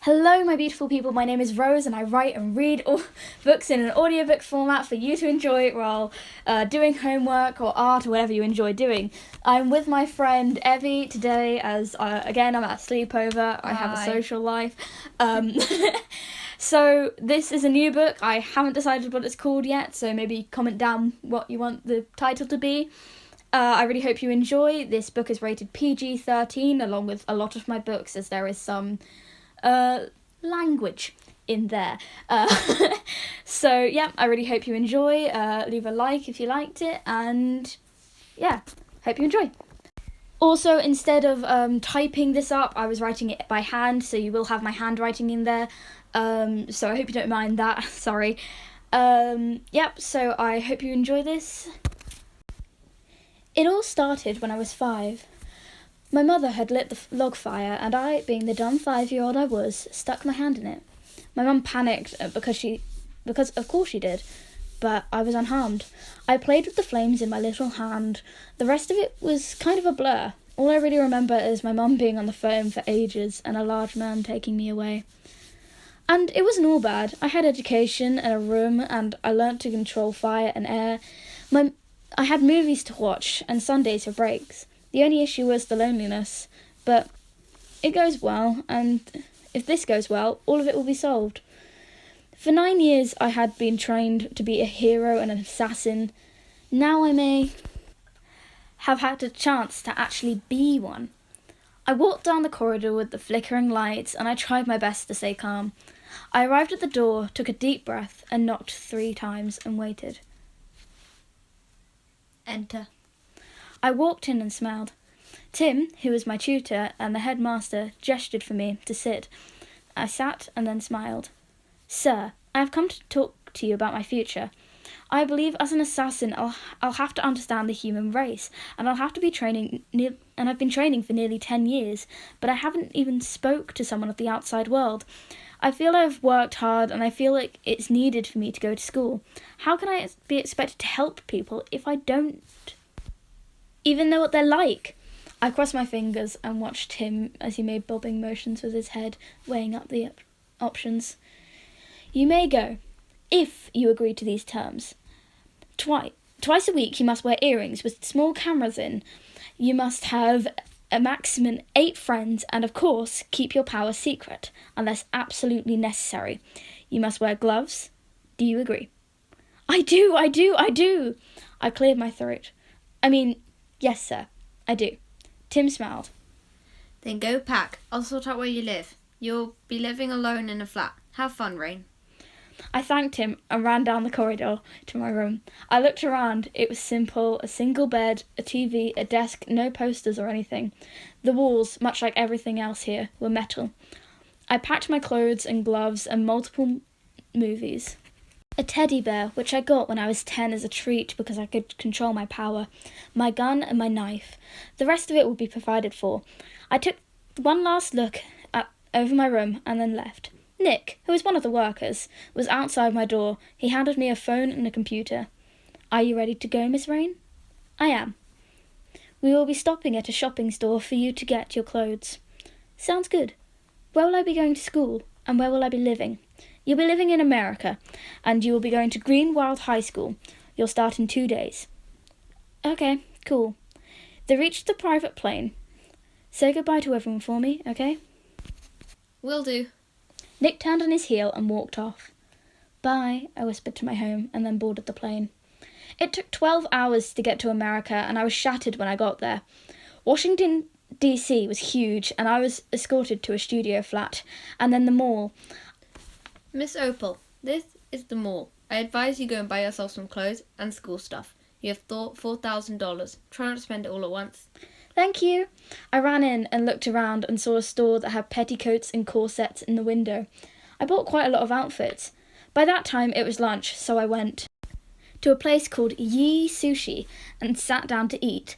Hello, my beautiful people. My name is Rose, and I write and read all books in an audiobook format for you to enjoy while doing homework or art or whatever you enjoy doing. I'm with my friend Evie today as, again, I'm at a sleepover. I have a social life. So this is a new book. I haven't decided what it's called yet, so maybe comment down what you want the title to be. I really hope you enjoy. This book is rated PG-13, along with a lot of my books, as there is some language in there. So yeah, I really hope you enjoy. Leave a like if you liked it, and yeah, hope you enjoy. Also, instead of typing this up, I was writing it by hand, so you will have my handwriting in there. So I hope you don't mind that. Sorry. Yep, so I hope you enjoy this. It all started when I was 5. My mother had lit the log fire, and I, being the dumb 5-year-old I was, stuck my hand in it. My mum panicked because of course she did, but I was unharmed. I played with the flames in my little hand. The rest of it was kind of a blur. All I really remember is my mum being on the phone for ages and a large man taking me away. And it wasn't all bad. I had education and a room, and I learnt to control fire and air. I had movies to watch and Sundays for breaks. The only issue was the loneliness, but it goes well, and if this goes well, all of it will be solved. For 9 years I had been trained to be a hero and an assassin. Now I may have had a chance to actually be one. I walked down the corridor with the flickering lights, and I tried my best to stay calm. I arrived at the door, took a deep breath, and knocked 3 times and waited. Enter. I walked in and smiled. Tim, who was my tutor and the headmaster, gestured for me to sit. I sat and then smiled. Sir, I have come to talk to you about my future. I believe as an assassin I'll have to understand the human race, and I'll have to be and I've been training for nearly 10 years, but I haven't even spoke to someone of the outside world. I feel I've worked hard, and I feel like it's needed for me to go to school. How can I be expected to help people if I don't even know what they're like? I crossed my fingers and watched him as he made bobbing motions with his head, weighing up the options. You may go, if you agree to these terms. Twice a week you must wear earrings with small cameras in. You must have a maximum 8 friends, and of course keep your power secret, unless absolutely necessary. You must wear gloves. Do you agree? I do. I cleared my throat. Yes, sir, I do. Tim smiled. Then go pack. I'll sort out where you live. You'll be living alone in a flat. Have fun, Rain. I thanked him and ran down the corridor to my room. I looked around. It was simple: a single bed, a TV, a desk, no posters or anything. The walls, much like everything else here, were metal. I packed my clothes and gloves and multiple movies. A teddy bear, which I got when I was 10 as a treat because I could control my power, my gun and my knife. The rest of it would be provided for. I took one last look over my room and then left. Nick, who was one of the workers, was outside my door. He handed me a phone and a computer. Are you ready to go, Miss Rain? I am. We will be stopping at a shopping store for you to get your clothes. Sounds good. Where will I be going to school, and where will I be living? You'll be living in America, and you will be going to Greenwild High School. You'll start in 2 days. Okay, cool. They reached the private plane. Say goodbye to everyone for me, okay? Will do. Nick turned on his heel and walked off. Bye, I whispered to my home, and then boarded the plane. It took 12 hours to get to America, and I was shattered when I got there. Washington, D.C. was huge, and I was escorted to a studio flat, and then the mall. Miss Opal, this is the mall. I advise you go and buy yourself some clothes and school stuff. You have $4,000. Try not to spend it all at once. Thank you. I ran in and looked around and saw a store that had petticoats and corsets in the window. I bought quite a lot of outfits. By that time it was lunch, so I went to a place called Yi Sushi and sat down to eat.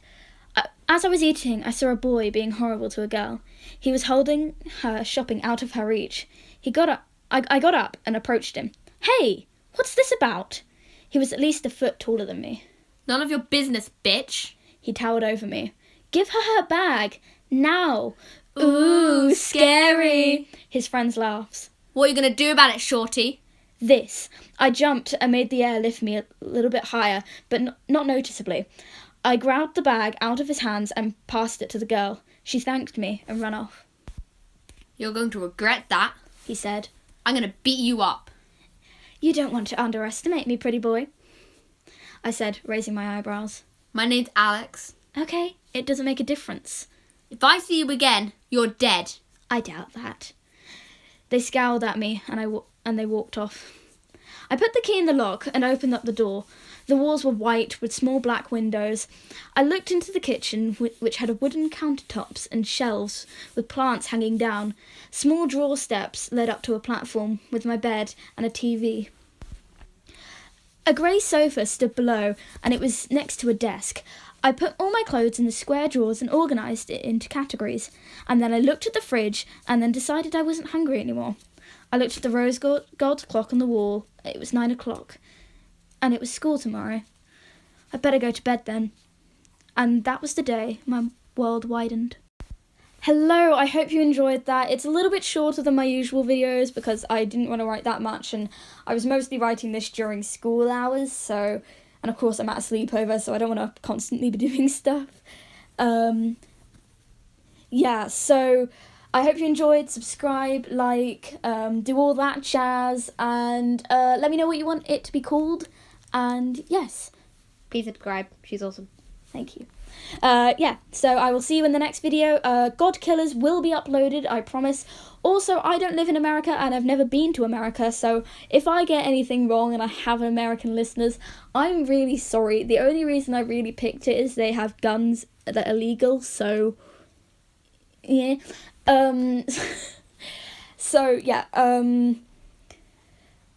As I was eating, I saw a boy being horrible to a girl. He was holding her shopping out of her reach. I got up and approached him. Hey, what's this about? He was at least a foot taller than me. None of your business, bitch. He towered over me. Give her her bag. Now. Ooh, scary. His friends laughs. What are you going to do about it, Shorty? This. I jumped and made the air lift me a little bit higher, but not noticeably. I grabbed the bag out of his hands and passed it to the girl. She thanked me and ran off. You're going to regret that, he said. I'm going to beat you up. You don't want to underestimate me, pretty boy, I said, raising my eyebrows. My name's Alex. Okay, it doesn't make a difference. If I see you again, you're dead. I doubt that. They scowled at me and they walked off. I put the key in the lock and opened up the door. The walls were white with small black windows. I looked into the kitchen, which had wooden countertops and shelves with plants hanging down. Small drawer steps led up to a platform with my bed and a TV. A grey sofa stood below, and it was next to a desk. I put all my clothes in the square drawers and organised it into categories. And then I looked at the fridge and then decided I wasn't hungry anymore. I looked at the rose gold clock on the wall. It was 9 o'clock. And it was school tomorrow. I'd better go to bed then. And that was the day my world widened. Hello, I hope you enjoyed that. It's a little bit shorter than my usual videos because I didn't want to write that much, and I was mostly writing this during school hours, so, and of course I'm at a sleepover, so I don't want to constantly be doing stuff. Yeah, so I hope you enjoyed. Subscribe, like, do all that jazz, and let me know what you want it to be called, and yes. Please subscribe. She's awesome. Thank you. Yeah, so I will see you in the next video. God Killers will be uploaded, I promise. Also, I don't live in America and I've never been to America, so if I get anything wrong and I have American listeners, I'm really sorry. The only reason I really picked it is they have guns that are legal, so yeah. So yeah,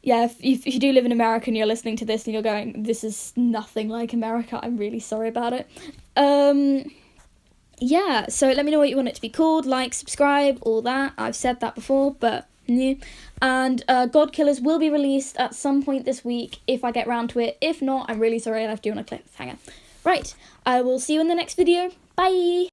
yeah, if you do live in America and you're listening to this and you're going, this is nothing like America, I'm really sorry about it. Yeah, so let me know what you want it to be called, like, subscribe, all that. I've said that before, but yeah. And God Killers will be released at some point this week if I get round to it. If not, I'm really sorry, I have to do on a cliffhanger. Right, I will see you in the next video. Bye!